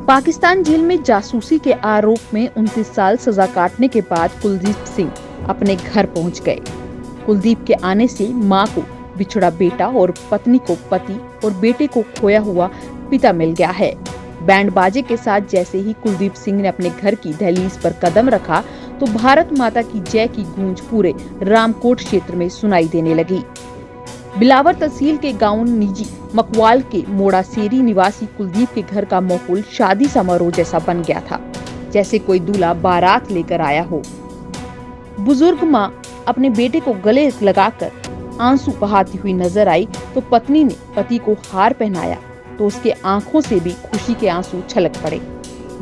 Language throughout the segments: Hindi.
पाकिस्तान जेल में जासूसी के आरोप में 29 साल सजा काटने के बाद कुलदीप सिंह अपने घर पहुंच गए। कुलदीप के आने से मां को बिछड़ा बेटा और पत्नी को पति और बेटे को खोया हुआ पिता मिल गया है। बैंड बाजे के साथ जैसे ही कुलदीप सिंह ने अपने घर की दहलीज पर कदम रखा तो भारत माता की जय की गूंज पूरे रामकोट क्षेत्र में सुनाई देने लगी। बिलावर तहसील के गांव निजी मकवाल के मोड़ासेरी निवासी कुलदीप के घर का माहौल शादी समारोह जैसा बन गया था, जैसे कोई दूल्हा बारात लेकर आया हो। बुजुर्ग मां अपने बेटे को गले लगाकर आंसू बहाती हुई नजर आई तो पत्नी ने पति को हार पहनाया तो उसके आंखों से भी खुशी के आंसू छलक पड़े।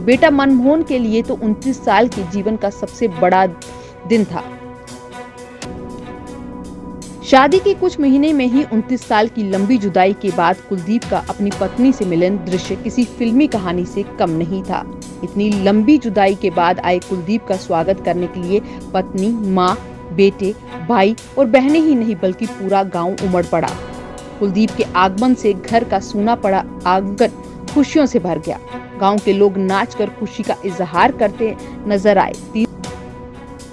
बेटा मनमोहन के लिए तो 29 साल के जीवन का सबसे बड़ा दिन था। शादी के कुछ महीने में ही 29 साल की लंबी जुदाई के बाद कुलदीप का अपनी पत्नी से मिलन दृश्य किसी फिल्मी कहानी से कम नहीं था। इतनी लंबी जुदाई के बाद आए कुलदीप का स्वागत करने के लिए पत्नी, माँ, बेटे, भाई और बहनें ही नहीं बल्कि पूरा गांव उमड़ पड़ा। कुलदीप के आगमन से घर का सूना पड़ा आंगन खुशियों से भर गया। गांव के लोग नाचकर खुशी का इजहार करते नजर आए।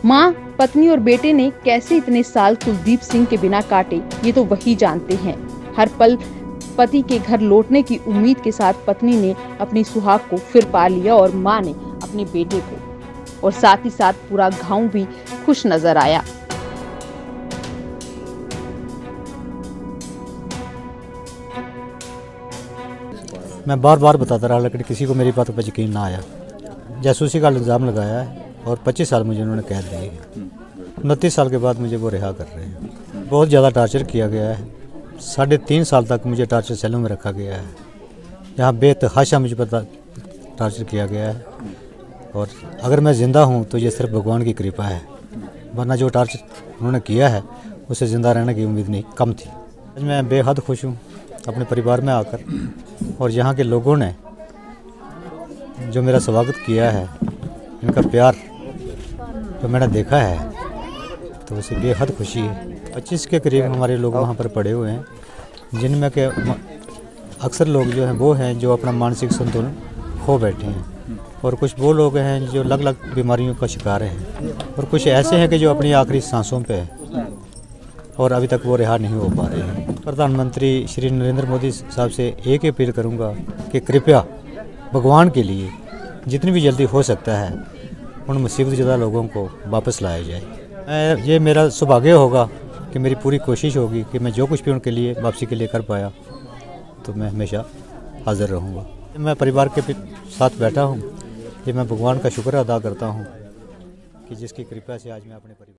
माँ, पत्नी और बेटे ने कैसे इतने साल कुलदीप सिंह के बिना काटे, ये तो वही जानते हैं। हर पल पति के घर लौटने की उम्मीद के साथ पत्नी ने अपनी सुहाग को फिर पा लिया और माँ ने अपने बेटे को, और साथ ही साथ पूरा गांव भी खुश नजर आया। मैं बार बार बताता रहा लेकिन किसी को मेरी बात पर यकीन ना आया। जासूसी का इल्ज़ाम लगाया है और 25 साल मुझे उन्होंने कैद दी है। 29 साल के बाद मुझे वो रिहा कर रहे हैं। बहुत ज़्यादा टार्चर किया गया है। 3.5 साल तक मुझे टार्चर सेलों में रखा गया है। यहाँ बेतहाशा मुझ पर टार्चर किया गया है और अगर मैं ज़िंदा हूँ तो ये सिर्फ भगवान की कृपा है, वरना जो टार्चर उन्होंने किया है उससे ज़िंदा रहने की उम्मीद नहीं कम थी। आज मैं बेहद खुश हूँ अपने परिवार में आकर, और यहाँ के लोगों ने जो मेरा स्वागत किया है, इनका प्यार जो मैंने देखा है तो उसे बेहद खुशी है। 25 के करीब हमारे लोग वहाँ पर पड़े हुए हैं, जिनमें के अक्सर लोग जो हैं वो हैं जो अपना मानसिक संतुलन खो बैठे हैं, और कुछ वो लोग हैं जो अलग अलग बीमारियों का शिकार हैं, और कुछ ऐसे हैं कि जो अपनी आखिरी सांसों पे हैं और अभी तक वो रिहा नहीं हो पा रहे हैं। प्रधानमंत्री श्री नरेंद्र मोदी साहब से एक ही अपील करूँगा कि कृपया भगवान के लिए जितनी भी जल्दी हो सकता है उन मुसीबत ज़्यादा लोगों को वापस लाया जाए। ये मेरा सौभाग्य होगा कि मेरी पूरी कोशिश होगी कि मैं जो कुछ भी उनके लिए वापसी के लिए कर पाया तो मैं हमेशा हाज़िर रहूँगा। मैं परिवार के साथ बैठा हूँ, ये मैं भगवान का शुक्र अदा करता हूँ कि जिसकी कृपा से आज मैं अपने परिवार